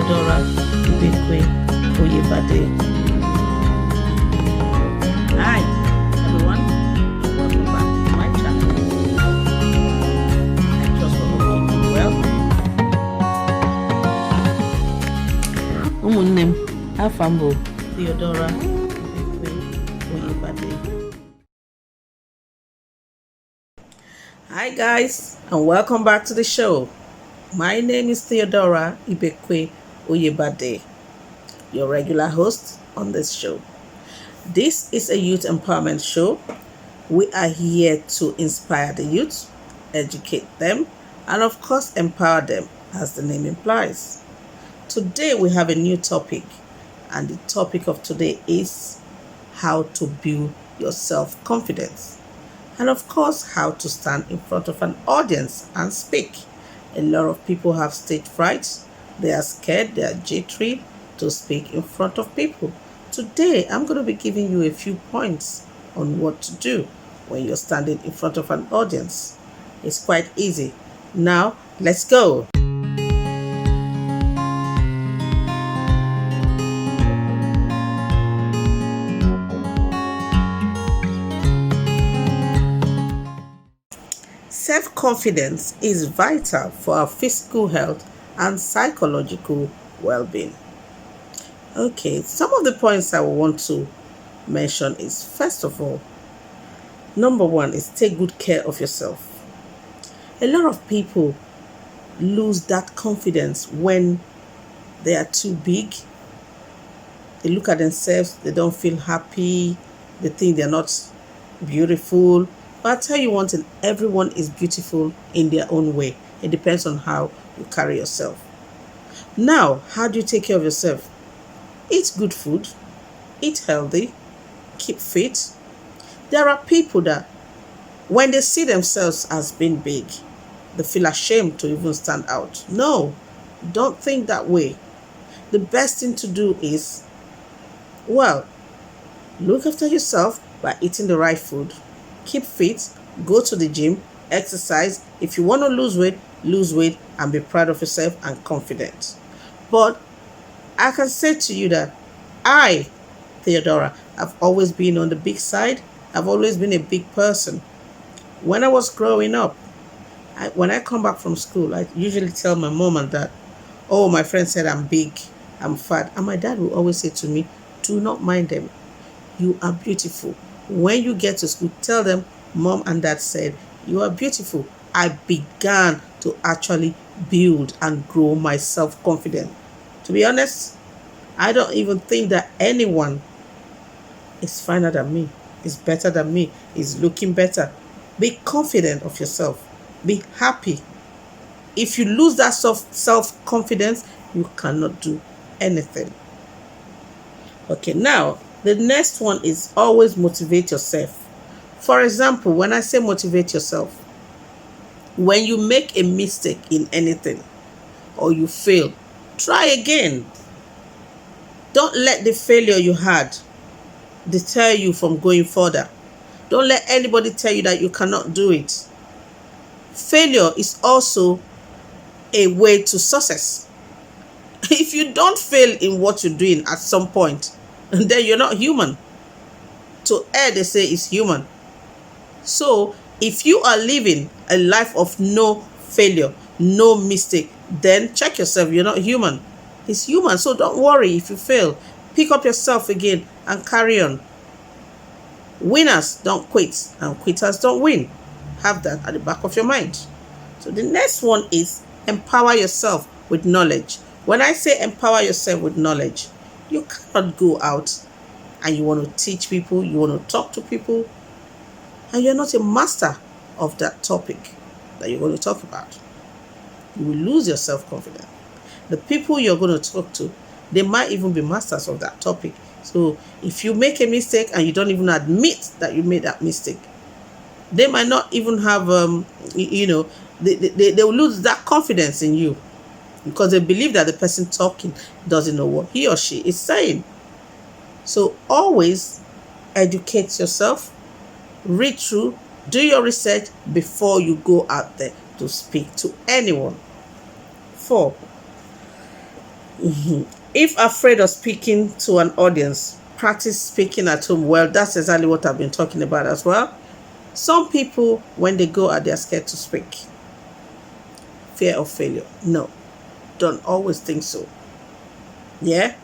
Theodora Ibekwe-Oyebade. Hi everyone, welcome back to my channel. I trust we're all keeping well. Umunnem, afambo Theodora Ibekwe-Oyebade. Hi guys, and welcome back to the show. My name is Theodora Ibekwe-Oyebade, your regular host on this show. This is a youth empowerment show. We are here to inspire the youth, educate them, and of course empower them, as the name implies. Today we have a new topic, and the topic of today is how to build your self-confidence. And of course, how to stand in front of an audience and speak. A lot of people have stage fright. They are scared, they are jittery to speak in front of people. Today, I'm going to be giving you a few points on what to do when you're standing in front of an audience. It's quite easy. Now, let's go. Self-confidence is vital for our physical health and psychological well-being. Okay, some of the points I want to mention is, first of all, number one is take good care of yourself. A lot of people lose that confidence when they are too big. They look at themselves, they don't feel happy, they think they're not beautiful. But I'll tell you one thing, everyone is beautiful in their own way. It depends on how you carry yourself. Now, how do you take care of yourself? Eat good food, eat healthy, keep fit. There are people that when they see themselves as being big, they feel ashamed to even stand out. No, don't think that way. The best thing to do is, well, look after yourself by eating the right food. Keep fit, go to the gym, exercise. If you want to lose weight and be proud of yourself and confident. But I can say to you that I, Theodora, have always been on the big side. I've always been a big person. When I was growing up, when I come back from school, I usually tell my mom and dad, oh, my friend said I'm big, I'm fat. And my dad will always say to me, do not mind them. You are beautiful. When you get to school, tell them, mom and dad said, you are beautiful. I began to actually build and grow my self-confidence. To be honest, I don't even think that anyone is finer than me, is better than me, is looking better. Be confident of yourself. Be happy. If you lose that self-confidence, you cannot do anything. Okay, now, the next one is always motivate yourself. For example, when I say motivate yourself, when you make a mistake in anything or you fail, try again. Don't let the failure you had deter you from going further. Don't let anybody tell you that you cannot do it. Failure is also a way to success. If you don't fail in what you're doing at some point, then you're not human. To err, they say, is human. So if you are living a life of no failure, no mistake, then check yourself. You're not human. It's human. So don't worry if you fail. Pick up yourself again and carry on. Winners don't quit and quitters don't win. Have that at the back of your mind. So the next one is empower yourself with knowledge. When I say empower yourself with knowledge, you cannot go out and you want to teach people, you want to talk to people, and you're not a master of that topic that you're going to talk about. You will lose your self-confidence. The people you're going to talk to, they might even be masters of that topic. So if you make a mistake and you don't even admit that you made that mistake, they might not even have, they will lose that confidence in you because they believe that the person talking doesn't know what he or she is saying. So always educate yourself, read through, do your research before you go out there to speak to anyone. 4, If afraid of speaking to an audience, practice speaking at home. Well, that's exactly what I've been talking about as well. Some people, when they go out, they're scared to speak. Fear of failure. No, don't always think so. Yeah?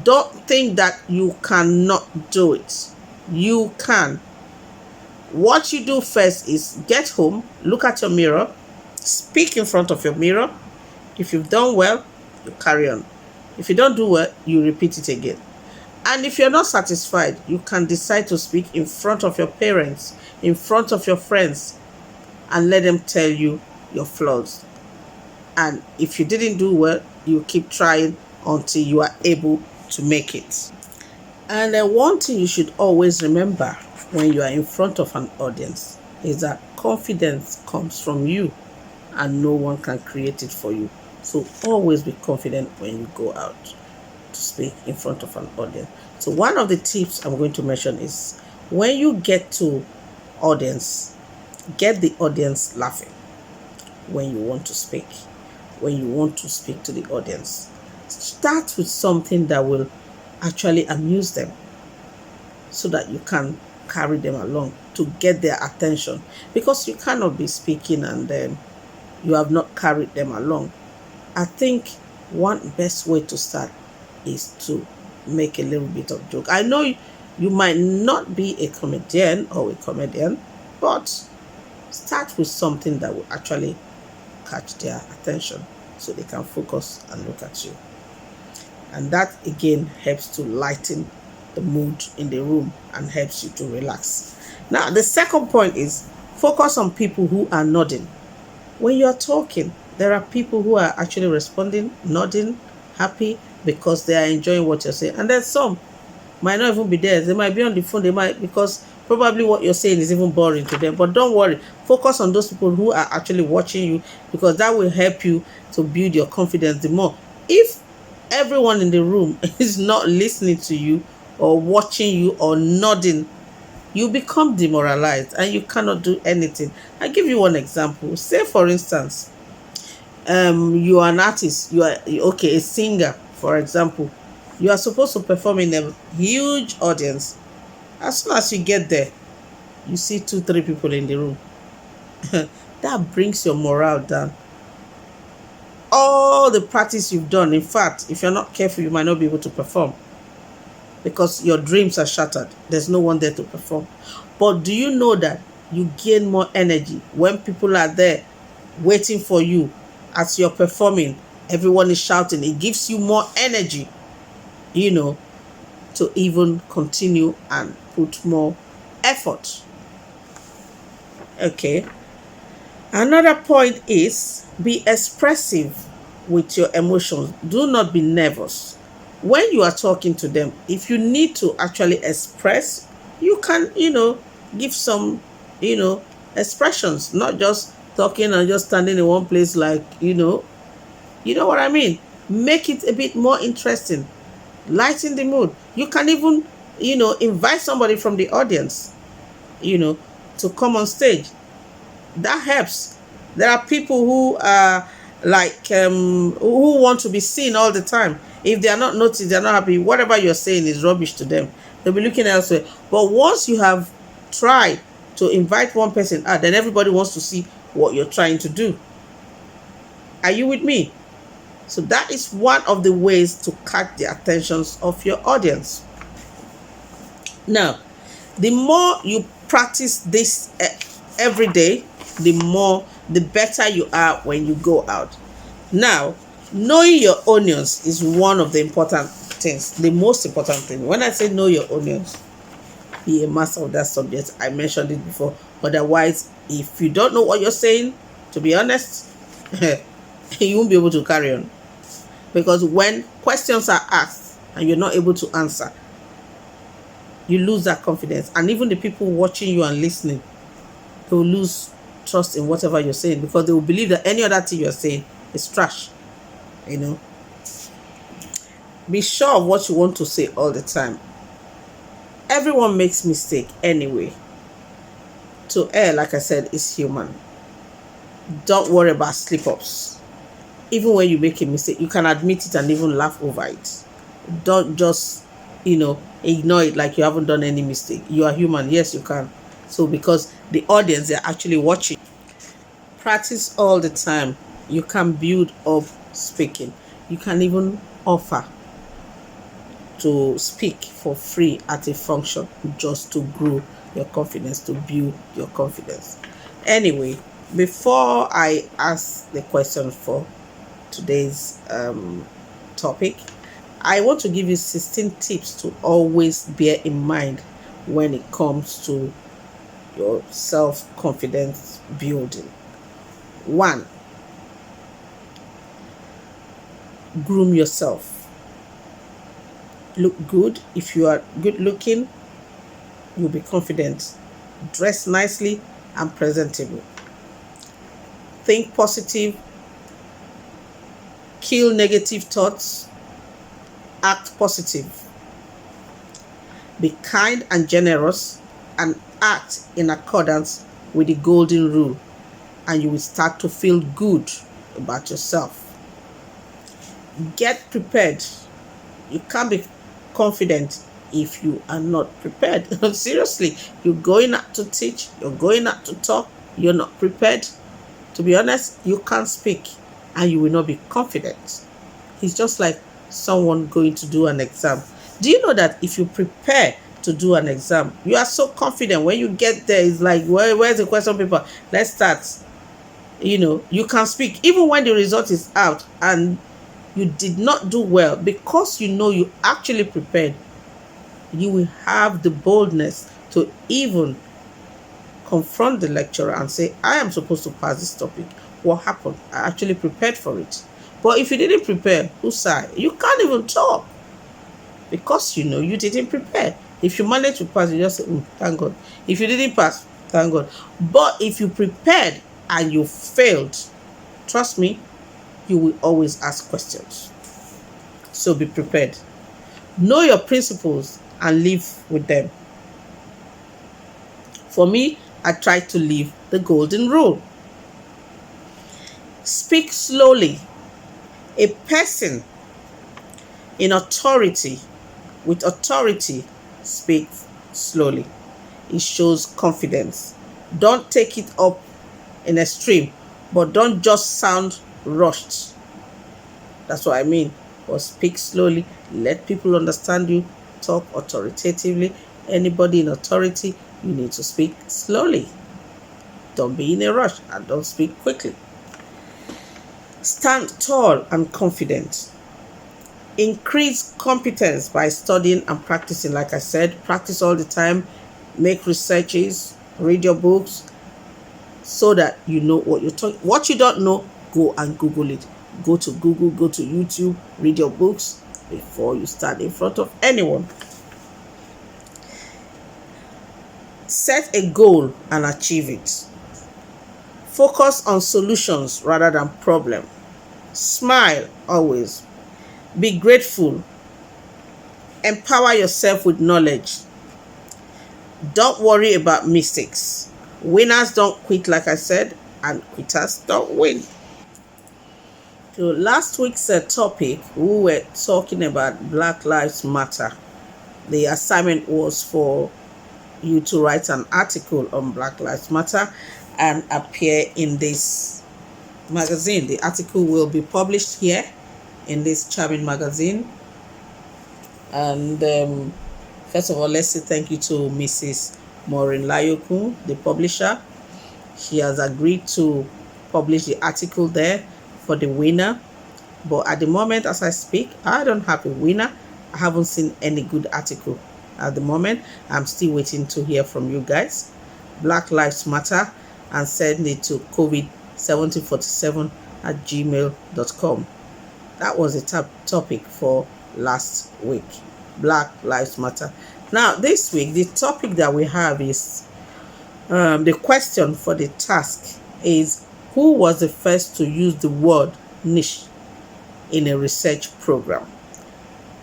Don't think that you cannot do it. You can. What you do first is get home, look at your mirror, speak in front of your mirror. If you've done well, you carry on. If you don't do well, you repeat it again. And if you're not satisfied, you can decide to speak in front of your parents, in front of your friends, and let them tell you your flaws. And if you didn't do well, you keep trying until you are able to make it. And one thing you should always remember when you are in front of an audience is that confidence comes from you and no one can create it for you. So always be confident when you go out to speak in front of an audience. So one of the tips I'm going to mention is when you get to audience, get the audience laughing when you want to speak. When you want to speak to the audience, start with something that will actually amuse them so that you can carry them along to get their attention, because you cannot be speaking and you have not carried them along. I think one best way to start is to make a little bit of joke. I know you might not be a comedian or a comedian, but start with something that will actually catch their attention so they can focus and look at you. And that again helps to lighten the mood in the room and helps you to relax. Now, the second point is focus on people who are nodding. When you're talking, there are people who are actually responding, nodding, happy because they are enjoying what you're saying. And then some might not even be there. They might be on the phone. They might, because probably what you're saying is even boring to them. But don't worry. Focus on those people who are actually watching you, because that will help you to build your confidence the more. If everyone in the room is not listening to you or watching you or nodding, you become demoralized and you cannot do anything. I'll give you one example. Say, for instance, you are an artist. You are a singer, for example. You are supposed to perform in a huge audience. As soon as you get there, you see 2-3 people in the room. That brings your morale down. All the practice you've done, in fact, if you're not careful, you might not be able to perform because your dreams are shattered. There's no one there to perform. But do you know that you gain more energy when people are there waiting for you as you're performing? Everyone is shouting. It gives you more energy, to even continue and put more effort. Okay. Another point is be expressive with your emotions. Do not be nervous. When you are talking to them, if you need to actually express, you can, give some, expressions, not just talking and just standing in one place like, you know what I mean? Make it a bit more interesting. Lighten the mood. You can even, invite somebody from the audience, to come on stage. That helps. There are people who are who want to be seen all the time. If they are not noticed, they are not happy. Whatever you're saying is rubbish to them. They'll be looking elsewhere. But once you have tried to invite one person out, then everybody wants to see what you're trying to do. Are you with me? So that is one of the ways to catch the attentions of your audience. Now, the more you practice this every day, the better you are when you go out. Now, knowing your onions is one of the important things, the most important thing. When I say know your onions, be a master of that subject. I mentioned it before. Otherwise, if you don't know what you're saying, to be honest, you won't be able to carry on. Because when questions are asked and you're not able to answer, you lose that confidence. And even the people watching you and listening, they will lose trust in whatever you're saying, because they will believe that any other thing you're saying is trash. Be sure of what you want to say all the time. Everyone makes mistake anyway. To err, like I said, is human. Don't worry about slip-ups. even when you make a mistake, you can admit it and even laugh over it. Don't just, ignore it like you haven't done any mistake. You are human. Yes, you can. So because the audience, they're actually watching. Practice all the time. You can build up speaking. You can even offer to speak for free at a function just to grow your confidence, to build your confidence. Anyway, before I ask the question for today's topic, I want to give you 16 tips to always bear in mind when it comes to your self-confidence building. 1, groom yourself. Look good. If you are good looking, you'll be confident. Dress nicely and presentable. Think positive. Kill negative thoughts. Act positive. Be kind and generous and act in accordance with the golden rule, and you will start to feel good about yourself. Get prepared. You can't be confident if you are not prepared. Seriously, you're going out to teach, you're going out to talk, you're not prepared. To be honest, you can't speak and you will not be confident. It's just like someone going to do an exam. Do you know that if you prepare to do an exam, you are so confident when you get there? It's like, where's the question paper? Let's start. You can speak even when the result is out and you did not do well, because you actually prepared. You will have the boldness to even confront the lecturer and say, I am supposed to pass this topic. What happened? I actually prepared for it. But if you didn't prepare, you can't even talk, because you didn't prepare. If you manage to pass, you just say, thank God. If you didn't pass, thank God. But if you prepared and you failed, trust me, you will always ask questions. So be prepared. Know your principles and live with them. For me, I try to live the golden rule. Speak slowly. A person in authority, with authority, speaks slowly. It shows confidence. Don't take it up in extreme, but don't just sound rushed. That's what I mean. But speak slowly. Let people understand you. Talk authoritatively. Anybody in authority, you need to speak slowly. Don't be in a rush and don't speak quickly. Stand tall and confident. Increase competence by studying and practicing. Like I said, practice all the time. Make researches. Read your books so that you know what you're talking. What you don't know, go and Google it. Go to Google, go to YouTube, read your books before you stand in front of anyone. Set a goal and achieve it. Focus on solutions rather than problem. Smile always. Be grateful. Empower yourself with knowledge. Don't worry about mistakes. Winners don't quit, like I said, and quitters don't win. So last week's topic, we were talking about Black Lives Matter. The assignment was for you to write an article on Black Lives Matter and appear in this magazine. The article will be published here in this charming magazine. And first of all, let's say thank you to Mrs. Maureen Layoku, the publisher. She has agreed to publish the article there for the winner. But at the moment, as I speak, I don't have a winner. I haven't seen any good article at the moment. I'm still waiting to hear from you guys. Black Lives Matter, and send it to covid1747@gmail.com. That was the topic for last week. Black Lives Matter. Now, this week, the topic that we have is the question for the task is, who was the first to use the word niche in a research program?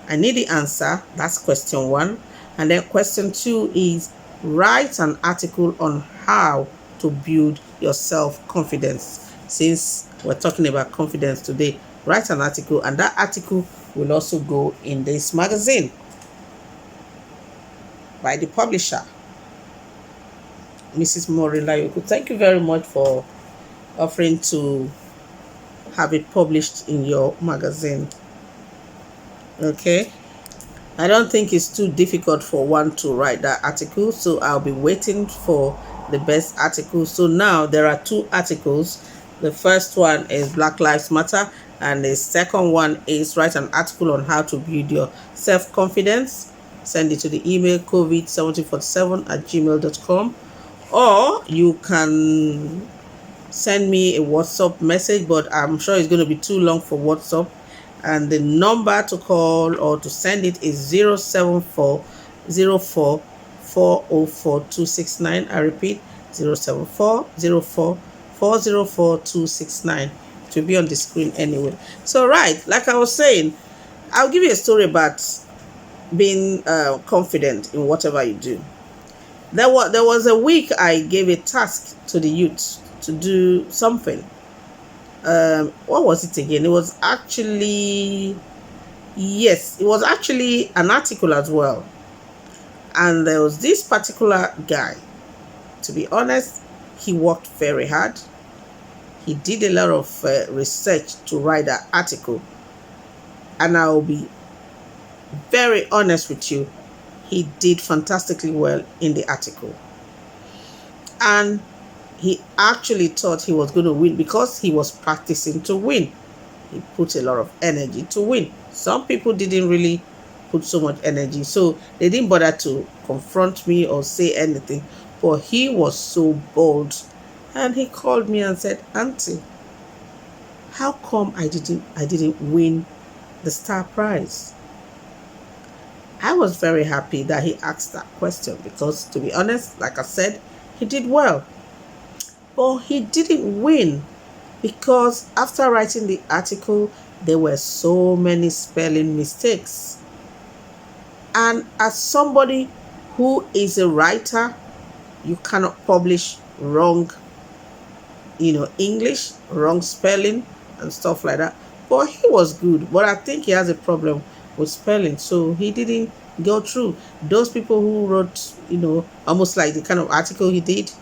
I need the answer. That's question 1. And then question 2 is, write an article on how to build your self-confidence. Since we're talking about confidence today. Write an article, and that article will also go in this magazine by the publisher, Mrs. Morilayoku. Thank you very much for offering to have it published in your magazine. Okay, I don't think it's too difficult for one to write that article, so I'll be waiting for the best article. So now there are 2 articles. The first one is Black Lives Matter, and the second one is write an article on how to build your self-confidence. Send it to the email covid7047@gmail.com, or you can send me a WhatsApp message, but I'm sure it's going to be too long for WhatsApp. And the number to call or to send it is 07404404269. I repeat, 07404404269. It will be on the screen anyway. So right, like I was saying, I'll give you a story about being confident in whatever you do. There was a week I gave a task to the youth to do something. What was it again? It was actually an article as well. And there was this particular guy. To be honest, he worked very hard. He did a lot of research to write that article. And I'll be very honest with you, he did fantastically well in the article. And he actually thought he was going to win because he was practicing to win. He put a lot of energy to win. Some people didn't really put so much energy, so they didn't bother to confront me or say anything. But he was so bold, and he called me and said, "Auntie, how come I didn't win the star prize?" I was very happy that he asked that question because, to be honest, like I said, he did well. But he didn't win because after writing the article, there were so many spelling mistakes. And as somebody who is a writer, you cannot publish wrong, English, wrong spelling and stuff like that. But he was good. But I think he has a problem with spelling, so he didn't go through. Those people who wrote, almost like the kind of article he did,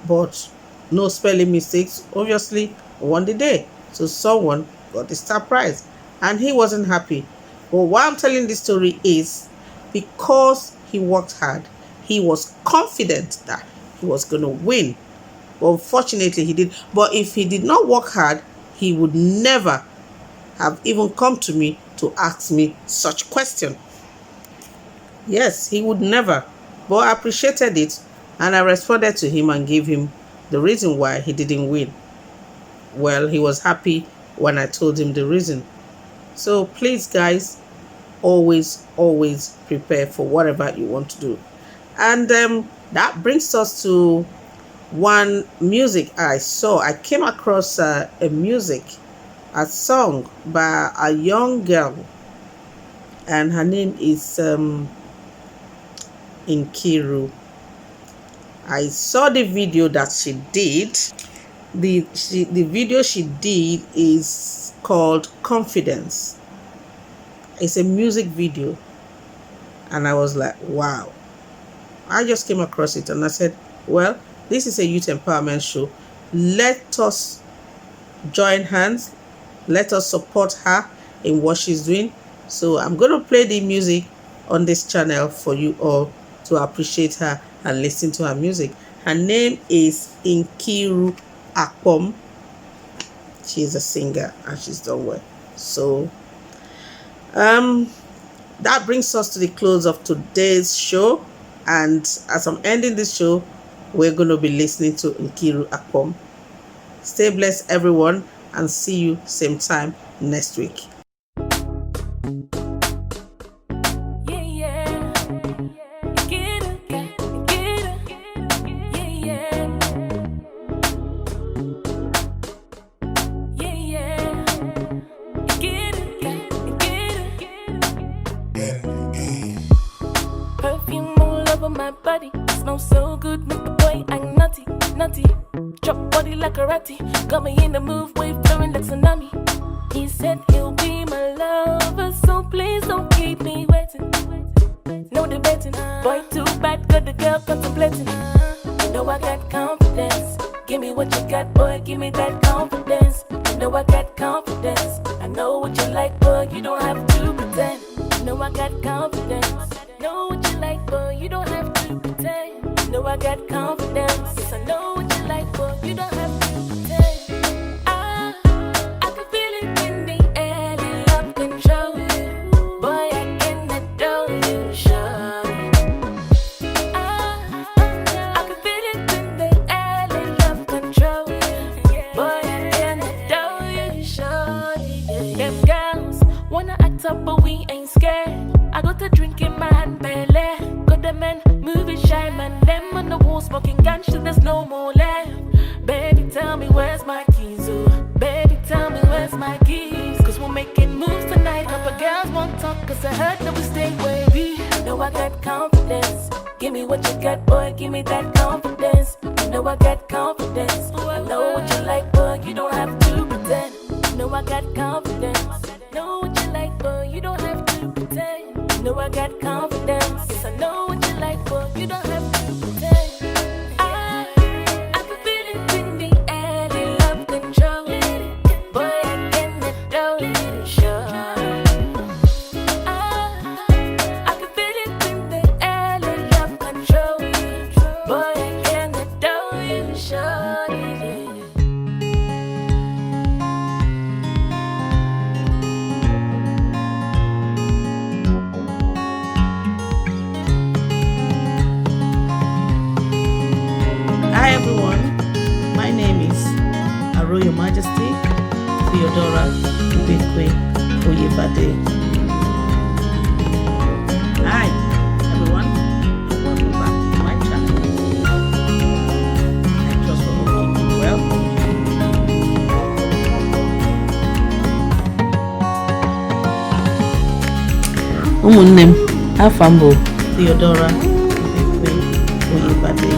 but no spelling mistakes, obviously won the day. So someone got the star prize, and he wasn't happy. But why I'm telling this story is because he worked hard. He was confident that he was going to win. But unfortunately, he did. But if he did not work hard, he would never have even come to me to ask me such question. Yes, he would never. But I appreciated it, and I responded to him and gave him the reason why he didn't win. Well, he was happy when I told him the reason. So please, guys, always prepare for whatever you want to do. And that brings us to one music I saw. I came across a song by a young girl, and her name is Nkiru. I saw the video that she did. The video she did is called Confidence. It's a music video, and I was like, wow. I just came across it and I said, well, this is a youth empowerment show. Let us join hands. Let us support her in what she's doing. So I'm going to play the music on this channel for you all to appreciate her and listen to her music. Her name is Nkiru Akpom. She's a singer and she's done well. So that brings us to the close of today's show. And as I'm ending this show, we're going to be listening to Nkiru Akpom. Stay blessed, everyone, and see you same time next week. Perfume all over my body, smells so good, make the boy act naughty. nutty. Chop body like a ratty. Got me in the move, wave turning like tsunami. He said he'll be my lover, so please don't keep me waiting. No debating, boy too bad, got the girl contemplating. You know I got confidence. Give me what you got, boy, give me that confidence. You know I got confidence. I know what you like, boy, you don't have to pretend. You know I got confidence. Know what you like, boy, you don't have to pretend. You know I got confidence. Yes, I know what you like, boy, you don't have to pretend. I can feel it in the air, that love control you. Boy, I can adore you, sure. I can feel it in the air, that love control you. Boy, I can adore you, sure. Them girls wanna act up, but we ain't scared. I got a drink in my hand, belly. Got the men moving shy, man. Them on the wall smoking gun shit, there's no more left. Baby, tell me where's my keys, oh. Baby, tell me where's my keys. Cause we're making moves tonight. Couple girls won't talk, cause I heard that we stay wavy. You know I got confidence. Give me what you got, boy, give me that confidence. You know I got confidence. I know what you like, boy, you don't have to pretend. You know I got confidence. Know what you like, boy, you don't have to pretend. You know I got confidence. Yes, I know what you like, boy, you don't have to pretend. I can feel it in the air, they love control. Boy, I can adore you, sure. I can feel it in the air, they love control. Boy, I can adore you, sure. Hi everyone, my name is Your Majesty Theodora Ibekwe-Oyebade. Hi everyone, welcome back to my channel. I trust we're all keeping well. Ụmụnne m, afọ m bụ Theodora Ibekwe-Oyebade.